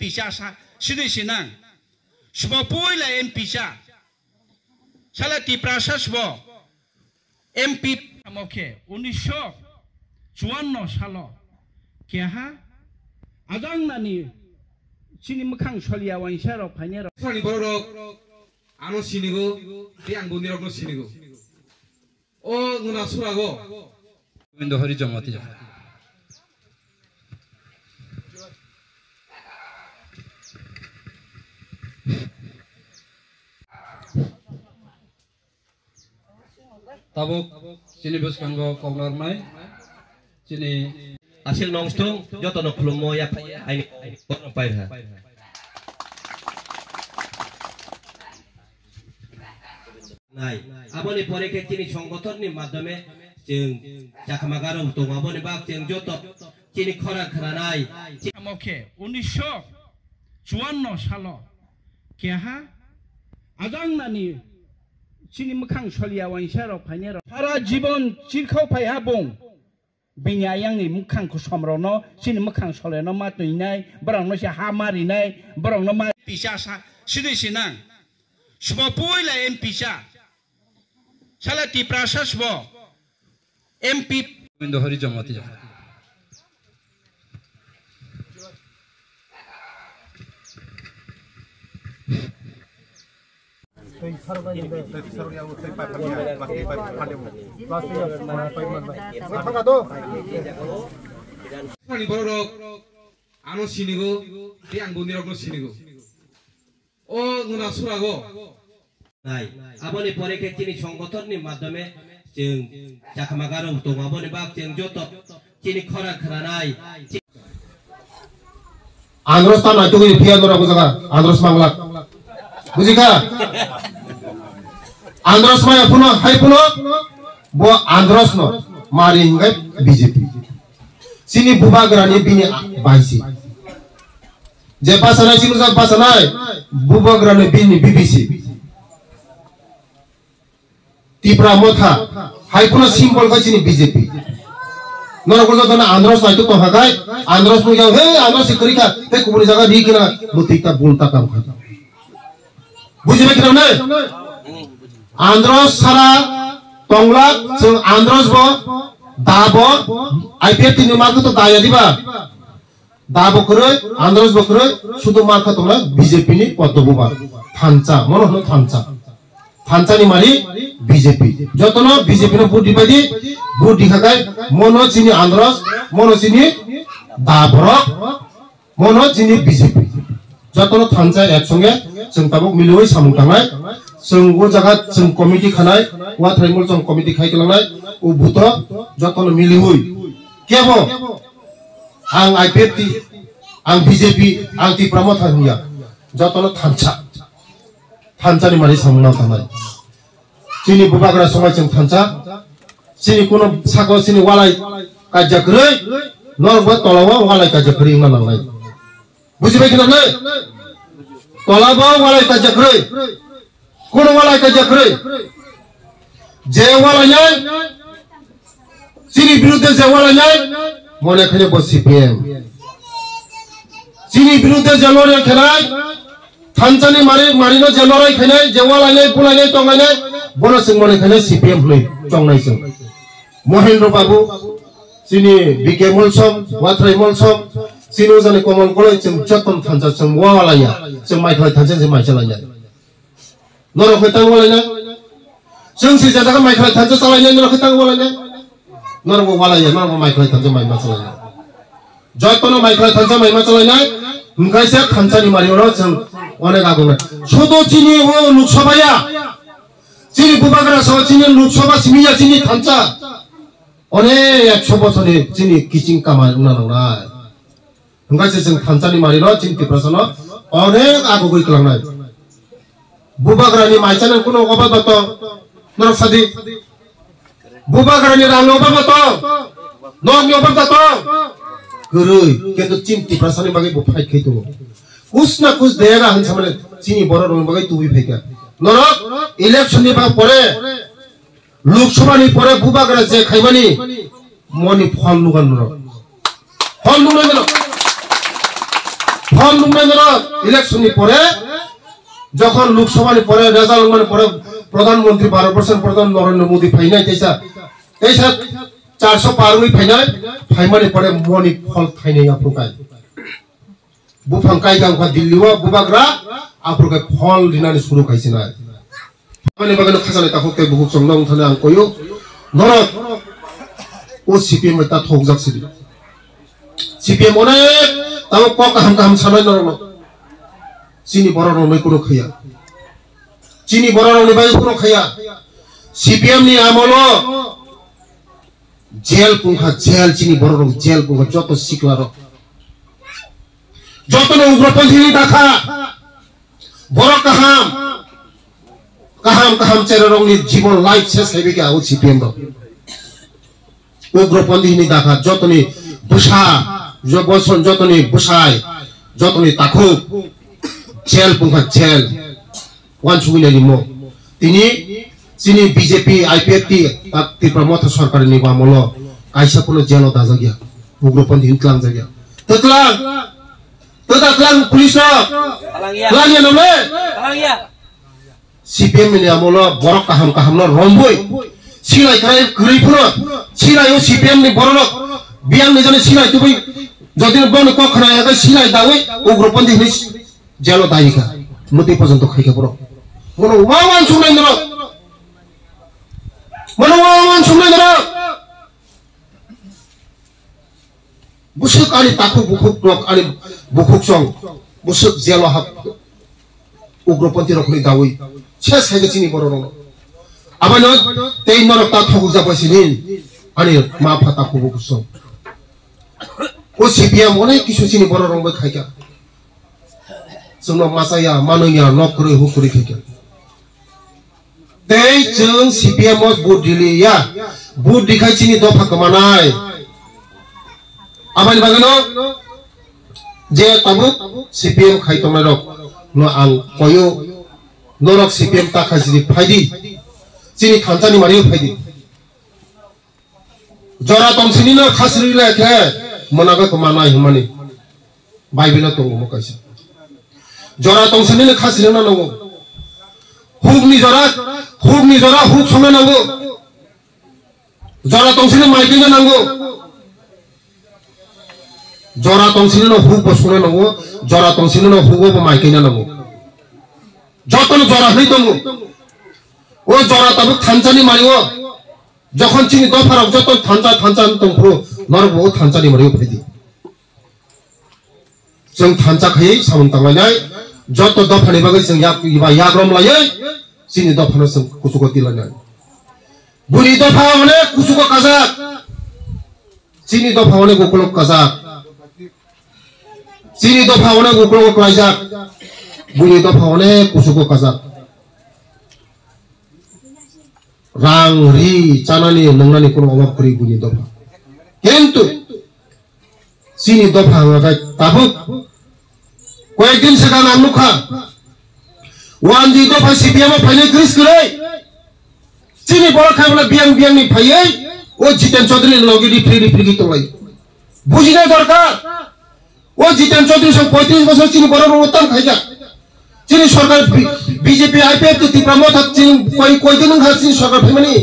Pisha Sidi Sinang Sbo Puila Pisha Salati Prasa Sbo MP Moke Unisho Juano Salo Kiaha Adang Nani Sini Makang Solia Wan Sharo Panero Sani Borok Ano Sinigo Tiang Bundirok Sinigo O Nuna Surago Window Horizonte Tabuk sini bos kanggo konglar mai sini asil nongstrong joto no plumo ya ini orang pai ha nai aboni pore ke sini সংগঠন ni মাধ্যমে जों জাকামাগার উতং aboni bak जों joto sini khora khara nai Moke 1954 সালো kiaha adang nani Sini Makang Solia Wan Sharo Panero Para Jibon Chilko Payabong Binya Yang Mukang Kusomrono Sini Makang Soleno Matuinai Barang no Hamarinai Barang no Pisha Sidi Sinang Sbo Puila Pisha Salati Prasa Sbo MP Window Horizonte Sani Borok Ano Sinigo Tiang Bundirok Sinigo O Nuna Surago nai aboni pore ke sini সংগঠন ni মাধ্যমে जों জাকামাগার উতং aboni bak जों joto sini khora khara nai Andros tan itu ini dia orang jaga Andros manglak, bujika? Andros maya puno, hai puno, bo Andros no, mari hingai BJP. Sini buba gerani bini baisi. Je pasanai sini usah pasanai, buba gerani bini BBC. Tipra motha, hai puno simbol kau sini BJP. Nora kulto tona Andros itu toh hagai, Andros punya hei Andros ikrika, hei kuburi jaga di kena mutika bulta kam kata. Buji me kena nai? Andros sara tonglak, sing Andros bo, dabo, IPF ini marka to daya diba, dabo keroi, Andros bo keroi, sudah marka tonglak BJP ini podo buba, thanca, mono no thanca, thanca ni mari BJP. Jotono BJP no budi badi. Budi kagai mono sini Andros, mono sini Dabrok, mono sini BJP. Jotono thanca eksange जों tabuk miloi samung tangai, जों वो जगह जों committee खानाय, वहाँ tribal जों committee खाई केलांनाय, वो बुतो jotono milihoi. क्या वो? आंग IPF ती, आंग BJP, आंग ती Pramod Haniyeh, jotono thanca ni mari samung tangai. Sini bubagra somai जों thanca. Sini kuno sako sini walai kajak rei, nor buat tolawa walai kajak rei mana nai. Buji baik kita nai. Tolawa walai kajak rei, kuno walai kajak rei. Je walanya, sini birude je walanya, mana kene bos CPM. Sini birude jalur yang kenai, thancani mari no jalur yang kenai, je walanya pulanya tonganya, bonus yang mana kene CPM play, tong nai seng. Mohendra Babu, sini BK Molsom, Watrai Molsom, sini uzane Komol Koloi, cem joton thanca cem walanya, cem Michael thanca cem Michaelanya. Noro ketang walanya, cem si jada kan Michael thanca salanya, noro ketang walanya, noro walanya, noro Michael thanca Michaelanya. Jotono Michael thanca Michaelanya, engkai siap thanca ni mari orang cem onek agungnya. Sodo cini wo Luksobaya, cini bubagra so cini Luksoba simiya cini thanca. One ya coba sore sini kicing kamar unang-unang. Enggak sih sing thancani marino cinti prasano. One aku gue kelang naik. Bubagrani macam kuno obat bato. Nor sadi. Bubagrani rano obat bato. Nor obat bato. Gurui, kento cinti prasani bagai bupai gitu. Kus na kus daerah han samane sini borong bagai tubi peka. Nor election ni bang pore. Loksabha ni pore bubagra je khaibani moni phal lugan no phal lugan no ফল নুমনাই নর election নি পরে যখন লোকসভা নি পরে result মানে পরে প্রধানমন্ত্রী ভারতবর্ষের প্রধান নরেন্দ্র মোদী ফাইনাই তেসা 400 পার হই ফাইনাই ফাইমানি পরে মনি ফল থাইনাই আপ্রকাই বুফাंकाय गांखा दिल्लीवा बुबाग्रा आप्रकाय फल दिनानि सुरु खाइसिना माने बागन खासाले ताखोके बुक संगं थाने आं कयो नरक ओ सीपीएम ता थोकजाक सिदि सीपीएम ओने ताव क काम सानाय नरनो चिनी बरनो नै कुनो खैया चिनी बरनो नै बाय कुनो खैया सीपीएम नि आमलो जेल पुंखा जेल चिनी बरनो जेल पुंखा जतो सिकलारो जतने उग्रपंथी देखा बड़ काहाम चेरंगनी जीवन लाइफ शेष है क्या सीपीएम उग्रपंथी देखा जतने बुसा जतने बुसाय जतने ताखु जेल पुंखा जेल वन सुगिनानि मो तिनी चिनी बीजेपी आईपीएफटी त्रिपुरा मथ सरकार नि बामलो काइसापुनो जेल दाजागिया उग्रपंथी इनक्लाम जागिया ततलां तदाकलां पुलिस लांगिया नले लांगिया सीपीएम नि आमलो बर काहाम न रंबोय सिलाय खाय गरैफोर सिलायो सीपीएम नि बरलो बियां नि जने सिलाय तुबै जदिन बन क खनायागा सिलाय दावै उग्रपंथी नि जेल दायिका मते पर्यंत खाइका बरो मनो वावान सुनाय नरो मनो वावान सुनाय नरो busuk ani takut bukuk dok ani bukuk song busuk jelo hap ugroponti rokni dawi ses hege chini bororo abano tei norok ta thogu japasinin ani ma phata ko bukuk song o CPM one kisu chini bororo bai khaika sono masaya manoya nokre hukuri khaika tei chung CPM os budili ya bud dikhai chini dofa kamanai आबानि बागनो जे ताबु CPM खाइतोंना रक न आं कयो नरक CPM ता खाइसि फाइदि चिनि खानसानि मारि फाइदि जरा तमसिनि न खासरि लेखे मनागा कमानाय हिमानि बाइबेला दङ मकाइसा जरा तमसिनि न खासरि न नंगौ हुगनि जरा हुग संना नांगौ जरा तमसिनि माइकिना नांगौ जरा तंसिनि न हुग बसुना नंगौ जरा तंसिनि न हुगबो माइकिना नंगौ जतन जरा हई दंगौ ओ जरा तब थानसानि मारियो जखन चिनि दफाराव जतन थानसा दंफ्रो नरबो थानसानि मारियो फैदि जों थानसा खायै सामन तांलायनाय जत दफानि बागै जों याग्रम लायै चिनि दफानो जों कुसुको दिलायनाय बुरि दफा हने कुसुको काजाक चिनि दफा हने गोकुलक काजाक चिनी दफा होने गोकुल क्लाइजाक बुनी दफा होने कुसुको काजाक रां रि चानानि नंनानि कोनो अभाब करि बुनी दफा किन्तु चिनी दफा होगाय ताबु कयेक दिन सिगां आमुखा वान जी दफा सीपीएम फाइनाय क्रिस गरै चिनी बड़ खायबला बियां नि फायै ओ जितेन चौधरी लगे रिफ्री गीतलाय बुझिनाय दरकार वो जितेन चौधरी 35 बছর चिनी बड़ उत्तम खाइजा चिनी सरकार बीजेपी आईपीएफ त्रिपुरा मथ कय दिन चिनी सरकार फैमानि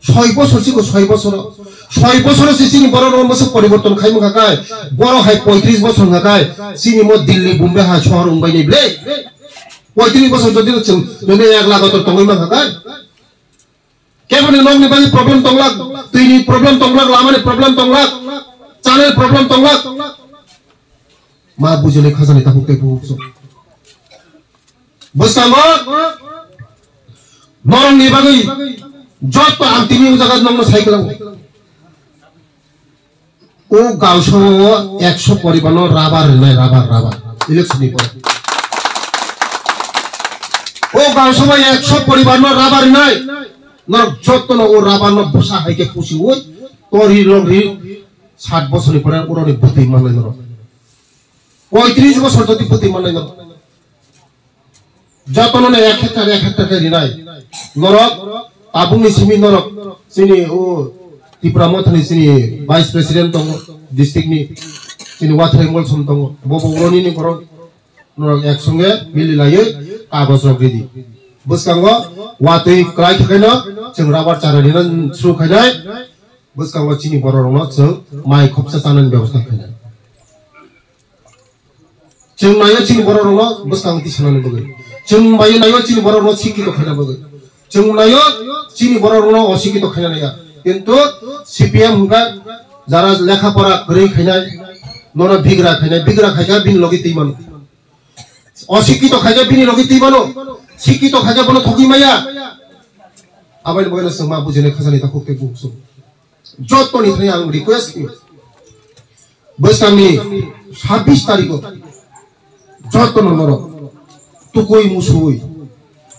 6 বছর सिको 6 বছর चिनी बड़ मस परिवर्तन खाइमु खाकाय बड़ हाय 35 বছর खाकाय चिनी म दिल्ली बम्बे हा शहर उंबायनि ब्ले 35 বছর जदि 1 लाख तो तंगैमा खाकाय केबनि नंगनि बानि प्रॉब्लम तंगलाक दैनि प्रॉब्लम तंगलाक लामानि प्रॉब्लम तंगलाक चानेल प्रॉब्लम तंगलाक मा बुझले खाजानि ताखुके बुसो बसांगो नरंनि बागै जत आंतिनि जागा नंगनो साइकेलाव ओ गावसो 100 परिबानो राबार इलेक्शननि परे ओ गावसो 100 परिबानो राबार नाय नर जतनो ओ राबानो बसा हाइके खुशी हो तोरि लंगरि 60 বছরनि পরে ওরনি ভূতি মানলাই নর 35 বছর যদি ভূতি মানলাই নর যতননে এক হেক্টর রিনাই নরক আবুনি সিমি নরক সিনি ও ত্রিপুরা মথনি সিনি ভাইস প্রেসিডেন্ট ডিস্ট্রিক্ট নি chini watrengol somtongo bobo uroni ni borok norok eksange mililai kagos rok redi buskango watui krai khaina jeng rabar charani nan sru khainai buskango chini borok no jeng mai khopsa chanan byabostha khainai jeng nayo chini borok no buskang ti sanan bagai jeng mai nayo chini borok no sikki to khaina bagai jeng nayo chini borok no osikki to khaina ya কিন্তু CPM হুঙ্গা যারা লেখাপড়া করে খাইনাই নরা বিগরা খাইগা বিন লগি তিমানো অশিক্ষিত খাইগা বিনি লগি তিমানো শিক্ষিত খাইগা বনো ঠকি মাইয়া আবাই বগেন সং মা বুঝিনে খাসানি তা খুকে বুকসো যতনি থাই আং রিকোয়েস্ট কি বৈশাখী 26 তারিখ যতন নর তুকই মুসুই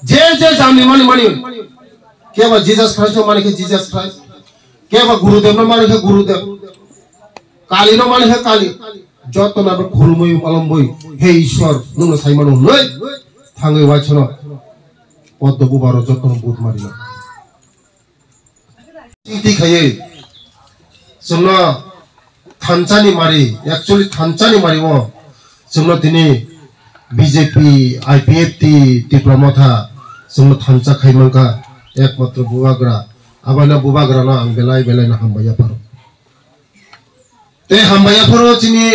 যে যে জানি মানি কেবা জিসাস ক্রাইস্ট মানে কে জিসাস ক্রাইস্ট কেবা গুরুদেব না মানে কে গুরুদেব কালী না মানে কে কালী যত না খুরমই পালমবই হে ঈশ্বর নং সাইমানো নই থাঙ্গই ওয়াছন পদ্মবু বারো যত বুত মারিনা চিন্তি খাইয়ে जोंनो थानचानि मारि एक्चुअली थानचानि मारिवो जोंनो दिनै बीजेपी आईपीएफटी डिप्लोमाथा जोंनो थानचा खाइमांका एकमात्र बुबाग्रा आबाना बुबाग्राना आं बेलायना हामबाया पारो ते हामबाया पारो जिनि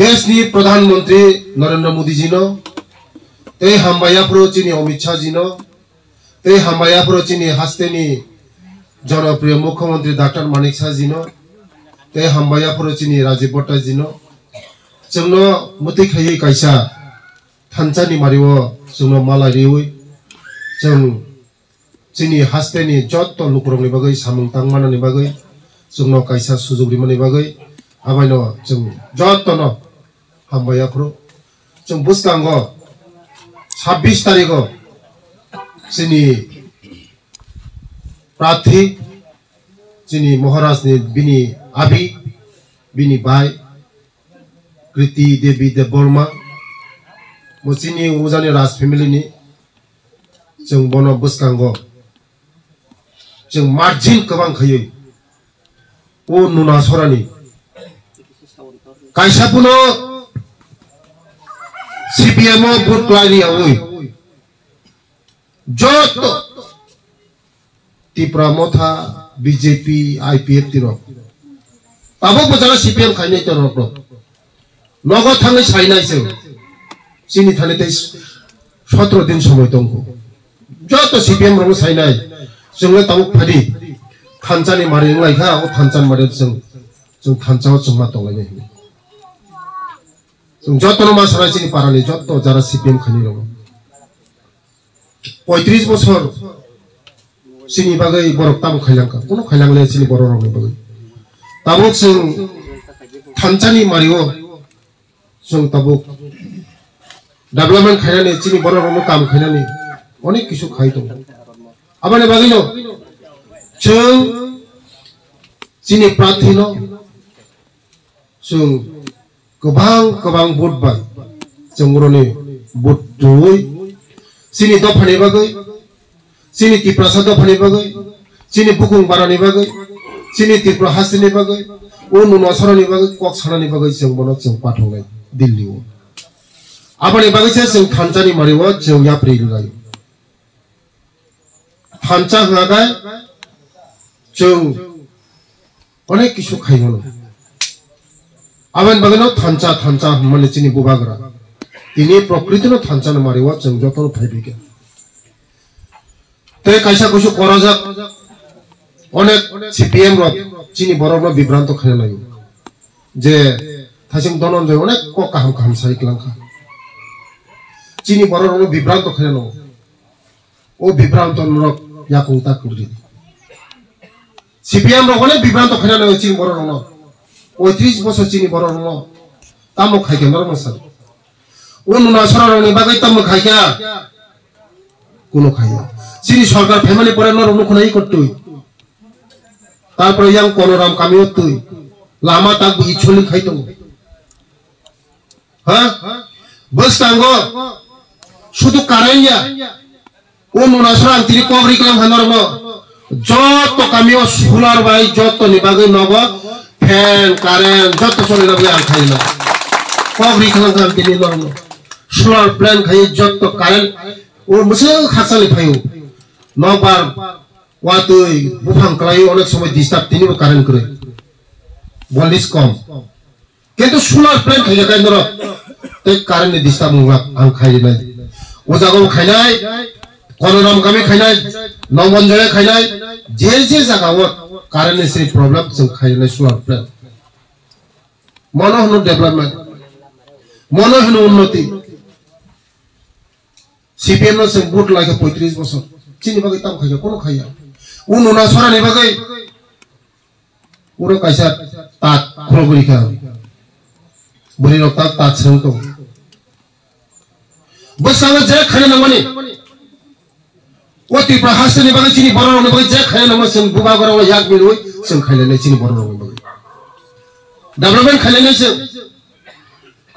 देशनि प्रधानमंत्री नरेंद्र मोदी जिनो ते हामबाया पारो जिनि अमित शाह जिनो ते हामबाया पारो जिनि हास्तेनि जनप्रिय मुख्यमंत्री डॉक्टर मानिक शाह जिनो ते हामबाया पारो जिनि राजीव बट्टा जिनो जोंनो मुति खायै कायसा थानचानि मारिवो जोंनो मालारिवै जों जोंनि हास्तेनि जत्त लुक्रंनि बागै सामुं तांमानानि बागै जोंनो कायसा सुजुग्रिमानि बागै आबायनो जों जत्तनो हामबायाफ्रो जों बुसकांगो 26 तारिखो जोंनि प्रार्थी जोंनि महाराजनि बिनि आबि बिनि बाय कृति देवी देवबर्मा मुचिनि उजानि राज फेमिलिनि जों बनो बुसकांगो जों मार्जिन गोबां खायै ओ नुना सरानि कायसापुनो सीपीएम भोट लाइनि आवै जत त्रिपुरा मथा बीजेपी आईपीएफ तिरो ताबो बजारा सीपीएम खाइनै तरो नगद थाङै साइनायजों सिनि थानाय 17 दिन समय दंखौ जत सीपीएम रंग साइनाय जोंनो ताबो फादि थानचानि मारि लायखा ओ थानचानि मारि जों थानचाव जों मा दंलायनाय जों जतनो मा सारायनि पारानि जत जारा सीपीएम खानि रंग 35 বছর सिनि बागै बरक ताबो खाइलांका कोनो खाइलांले सिनि बर रंनि बागै ताबो जों थानचानि मारिओ जों ताबो डेभलपमेंट खाइनानै सिनि बर रंनो काम खाइनानै अनेक किसु खाइ दं आबानि बागैनो जों सिनि प्रार्थीनो जों गोबां भोट बाय जों बर'नि भोट दुइ सिनि दफानि बागै सिनि त्रिपुरा दफानि बागै सिनि बुकुं बारानि बागै सिनि त्रिपुरा हासिनि बागै ओ नुना सरनि बागै कक सानानि बागै जों बनो जों पाठंनाय दिल्लीआव आबानि बागैसो जों थानचानि मारिओ जों याप्रि लायो थानचा होआगाय जों अनेक किसु खाइमोनो आबानि बागैनो थानचा माने सिनि बुबाग्रा इनि प्रकृतिनो थानचानि मारिओ जों जतनो फाइबिगे ते कायसा कुसु कराजाक अनेक सीपीएम रो चिनि बरनो बिभ्रांत खायनाय जे थासिम धनन्जय अनेक को काहाम साइक्लांखा चिनि बरनो बिभ्रांत खायनो ओ बिभ्रांत नरक याकुंता कुरि सीपीएम रो अनेक बिभ्रांत खायनाय चिनि बरनो 35 বছর चिनि बरनो तामो खायके नरम सा ओ नुना सरनि बागै तामो खायका कोनो खाया सिनि सरकार फैमिली परानो रंनो खनाय करतुय तारपर यां कोनराम कामियतुय लामा ताक इछुलि खायतो हा बस तांगो शुधु कारेन्या ओ नुनासरा तिरि कवरि कलाम हानरमो जत कामियो सुलार बाय जत नि बागै नगो fan current jotto chole na boi ang khai na kogri khang tini norno solar plant khai jotto current o muse khasali phayo nobar watoi bufang klai onek somoy disturb tini bo current kore voltage kom কিন্তু solar plant খাইলে কাই নর তে current disturb মুলা আং খাইলে নাই ও জায়গাও খাইনাই কোনরম গামে খাইনাই নবঞ্জয়ে খাইনাই যে যে জায়গাও কারেন্ট এর প্রবলেম जों খাইলে সোলার প্ল্যান্ট মনো হনো ডেভেলপমেন্ট মনো হনো উন্নতি সিপিএম নো जों বুট লাগে 35 বছর চিনি বাগে তাম খাইয়া কোন খাইয়া উনুনা সরানি বাগে পুরো কাইসা তাত খলগুরি খা buri rok ta chung to bosanga je khane na mani oti prahasani bagai chini borong na bagai je khane na masung buba gorong yak miloi sung khane na chini borong na bagai development khane na sung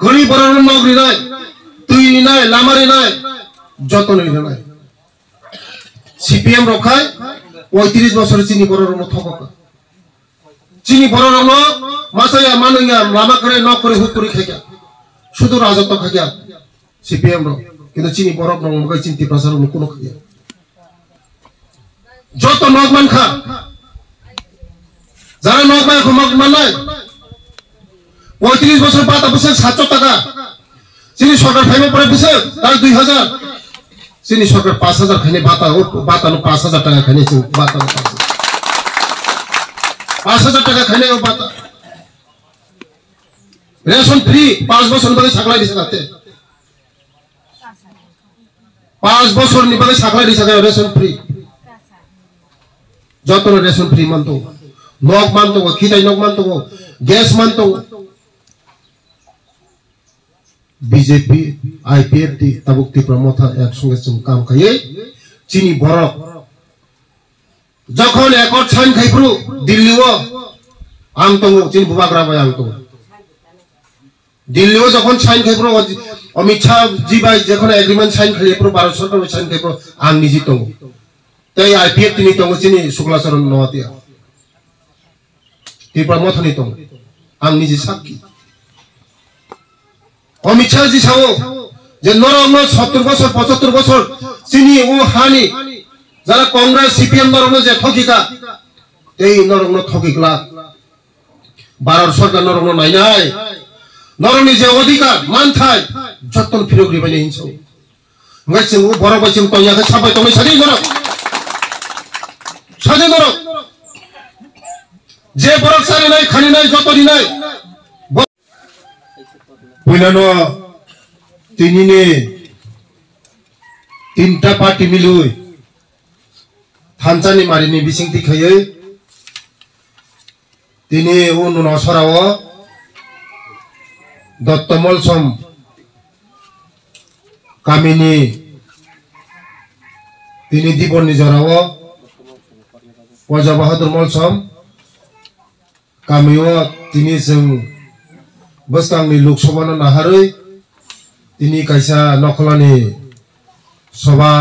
gori borong na nogri nai tui nai lamari nai joto nai nai CPM rokhai 35 বছর chini borong na thokok chini borong na মাসায়া মানুয়া Lama করে ন করে hook করে খাইয়া শুধু রাজত্ব খাইয়া CPM র কিন্তু চিনি বরফ নং মগাই চিন্তি প্রসার কোন খাইয়া যত নগমান খা যারা নগমায় ঘুমকমান নাই 35 বছর বাদ বসে 700 টাকা চিনি সরকার ফাইমে পরে বসে তার 2000 চিনি সরকার 5000 খাইনে বাতানো 5000 টাকা খাইনে বাতানো 5000 টাকা খাইনে বাতা रेशन फ्री 5 বছর নিবাগে ছাকলাই দিছে তাতে 5 বছর নিবাগে ছাকলাই দিছে রেশন ফ্রি যত রেশন ফ্রি মানতো নক মানতো খিদাই নক মানতো গ্যাস মানতো বিজেপি আইপিএফটি তাবুকতি প্রমথা একসঙ্গে কাম খাইয়ে চিনি বরফ যখন একর ছাইন খাইপ্রু দিল্লিও আংতো চিনি বুবাগ্রা বাই আংতো দিল্লিও যখন সাইন খাইপ্রো অমিত শাহ জি ভাই যখন এগ্রিমেন্ট সাইন খাইপ্রো ভারত সরকার সাইন খাইপ্রো আং নিজি তং তাই আইপিএফ তিনি তং চিনি শুক্লাচরণ নওয়াতিয়া ত্রিপুরা মথনি তং আং নিজি সাক্ষী অমিত শাহ জি সাও যে নরম 70 বছর 75 বছর চিনি ও হানি যারা কংগ্রেস সিপিএম নরম যে ঠকিকা এই নরম ঠকিকলা ভারত সরকার নরম নাই নাই নরনি যে অধিকার মান থাই যতন ফিরগ্রি বানি হিংসো গাইছে ও বড় বাইছে তয়াকে ছাপাই তুমি সাজি করো যে বড় সারি নাই খানি নাই যতনি নাই বুইনানো তিনিনে তিনটা পার্টি মিলুই থানচানি মারিনি বিসিংতি খাইয়ে তিনি ও নসরাও দত্তমল সম কামিনী তিনি দিবন নিজরাও পজা বাহাদুর মলসম কামিও তিনি जों বস্তাংনি লোকসভা নাহারৈ তিনি কাইসা নখলানি সভা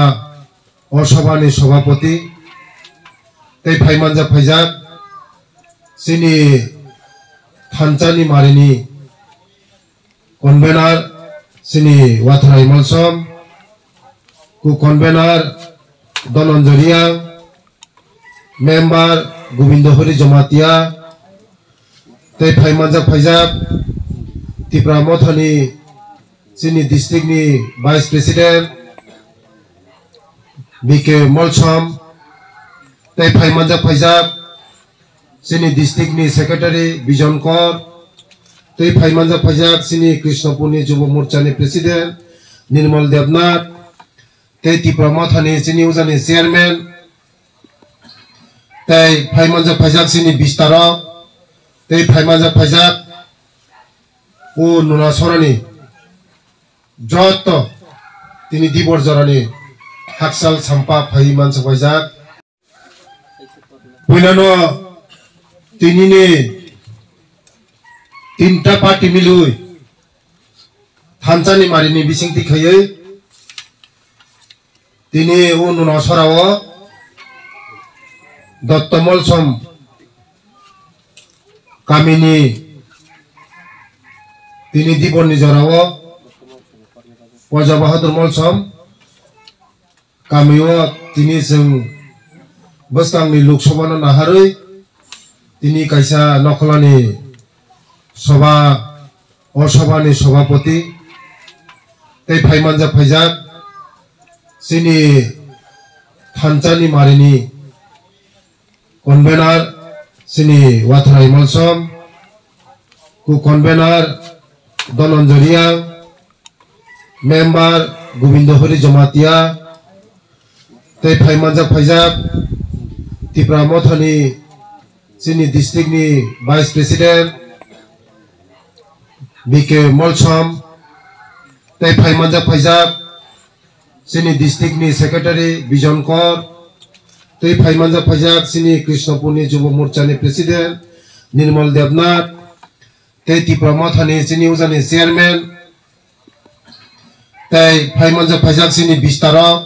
অসভানি সভাপতি তাই ফাইমানজা ফাইজাক সিনি থানচানি মারিনি কনভেনার সিনি ওয়াথরাই মলসম কু কনভেনার ধনঞ্জরিয়া মেম্বার গোবিন্দ হরি জমাতিয়া তাই ফাইমানজা ফাইজাক ত্রিপুরা মথনি সিনি ডিস্ট্রিক্ট नि ভাইস প্রেসিডেন্ট বিকে মলসম তাই ফাইমানজা ফাইজাক সিনি ডিস্ট্রিক্ট नि সেক্রেটারি বিজন কর তাই ফাইমানজা ফাইজাক সিনি কৃষ্ণপুরনি যুব মোর্চানি প্রেসিডেন্ট নির্মল দেবনাথ তাই ত্রিপুরা মথনি সিনি উজানি চেয়ারম্যান তাই ফাইমানজা ফাইজাক সিনি বিস্তারক তাই ফাইমানজা ফাইজাক ও নুনা সরানি যত তিনি দিবর জরানি হাকসাল সাম্পা ফাইমানজা ফাইজাক বুইনানো তিনিনে তিনটা পার্টি মিলুই থানচানি মারিনি বিসিংতি খাইয়ে তিনি ও নুনা সরাও দত্তমল সম kamini tini dibon ni jarawo Wajah Bahadur Molsom kamiwa tini seng beskang ni Lok Sabha na naharui tini kaisa nokolani Sabha o Sabha ni Sabhapati tei phaimanja phaijak sini Thanchani Marini convener sini Watharai Molsom ku convener Dononjoria member Gobindo Hori Jamatia tei phaimanja phaijak Tipra Mothani sini district ni vice president BK Molsom tei phaimanja phaijak sini district ni secretary Bijon Kor tei phaimanja phaijak sini Krishnapur ni Jubo Morcha ni president Nirmal Devnath tei Tipra Mothani sini ujani chairman tei phaimanja phaijak sini Bistarok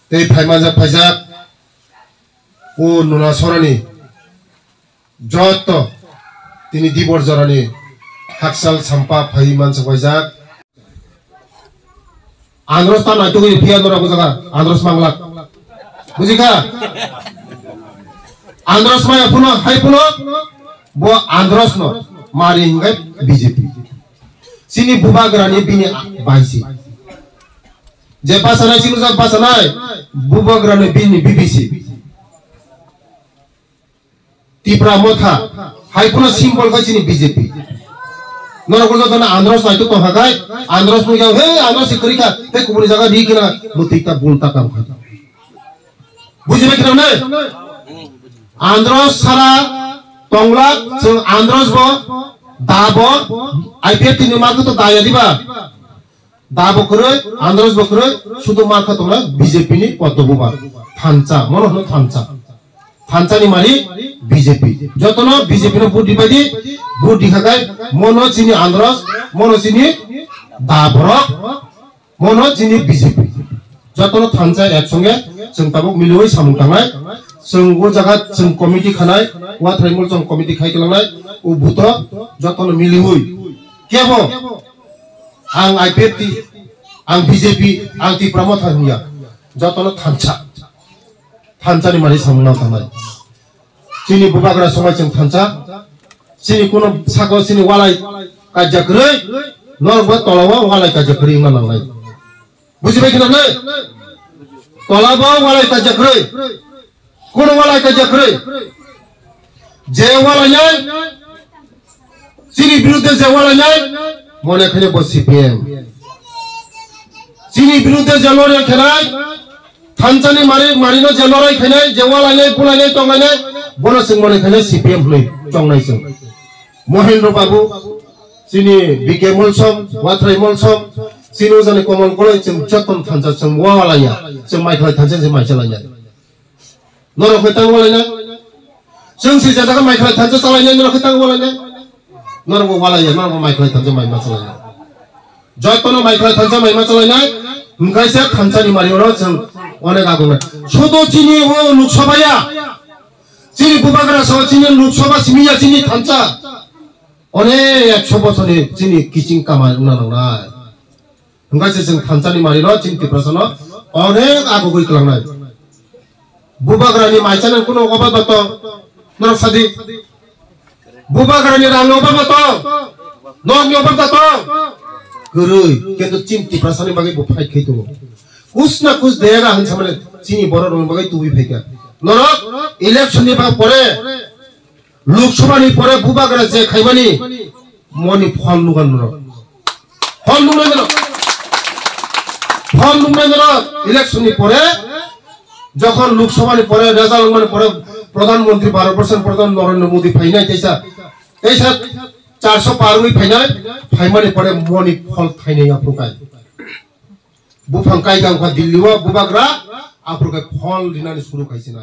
tei phaimanja phaijak o nuna sorani joto tini dibor jorani haksal sampa phaimanja phaijak Andros tan itu gini biar nora kujaga Andros manglak, bujika? Andros maya puno, hai puno, bo Andros no mari hingai BJP. Sini bubagrani bini baisi. Je pasanai sini usah pasanai, bubagrani bini BBC. Tipra Motha, hai puno simbol kai sini BJP. Nora kulo tana Andros na itu toh hagai Andros mu jauh hei Andros ikrika hei kuburi jaga di kena mutikta bulta kam kata buji bekira ne Andros sara tonglak sung Andros bo dabo IPF tini marka to daya diba dabo kure Andros bo kure sudu marka to na BJP ni podobu ba Thancha mono no Thancha ni mari BJP jotono BJP no vote dibadi vote dikhakai mono chini Andros mono chini Dabrok mono chini BJP jotono Thancha eksange जों tabuk miloi samung tangai जों o jaga जों committee khanai Watharai Molsom committee khai kelangnai o buto jotono milihoi kebo ang IPF ang BJP ang Tipra Motha hiya jotono Thancha ni mari samung tangai sini bubagra somai जों Thancha sini kuno sako sini walai kajak rei norba tolawa walai kajak rei nangai bujibai kena ne tolawa walai kajak rei kuno walai kajak rei je walanya sini biruddhe je walanya mone khane bo CPM sini biruddhe je lore khenai Thanchani marino je lorai khenai je walanya pulanya tonganya bono sing mone khane CPM hlei tongnai sing Mohendra Babu sini BK Molsom Watharai Molsom sini ujani Komal Goloi जों joton Thancha जों walanya जों maikhlai Thancha जों maichalanya noro khotang walanya जों si jadaga maikhlai Thancha chalanya noro khotang walanya noro walaya noro maikhlai Thancha maima chalanya jotono maikhlai Thancha maima chalanya hingkaisa Thanchani marioro जों onek agungna sodo chini o Lok Sabhaya chini bubagra so chini Lok Sabha simiya chini Thancha 어네 초보선이 진이 기진 까마 응나랑나 응가시 정 탄자니 말이로 진 디프라서너 어네 아고고 있랑나 부바그라니 마이차는 꾸노 오바바토 너로 사디 부바그라니 랑 오바바토 너미 오바바토 그르 걔도 진 디프라서니 바게 뭐 파이 케이도 कुछ देगा हम समझ चीनी बड़ा role बगै तू भी फेंका नरो इलेक्शन नि बा परे लोकसभा नि परे बुबागरा जे खाइबानी मनि फल नुगन नरो फल नुगन नरो इलेक्शन नि परे যখন লোকসভা नि परे रेजल्ट মানে পরে প্রধানমন্ত্রী ভারতবর্ষের প্রধান নরেন্দ্র মোদি ফাইনাই তেসা 400 পার হই ফাইনাই ফাইমানি পরে মনি ফল খাইনাই আপ্রকাই बुफां कायगां दिल्ली वा बुबाग्रा आफुरका फल दिनानि सुरु खाइसिना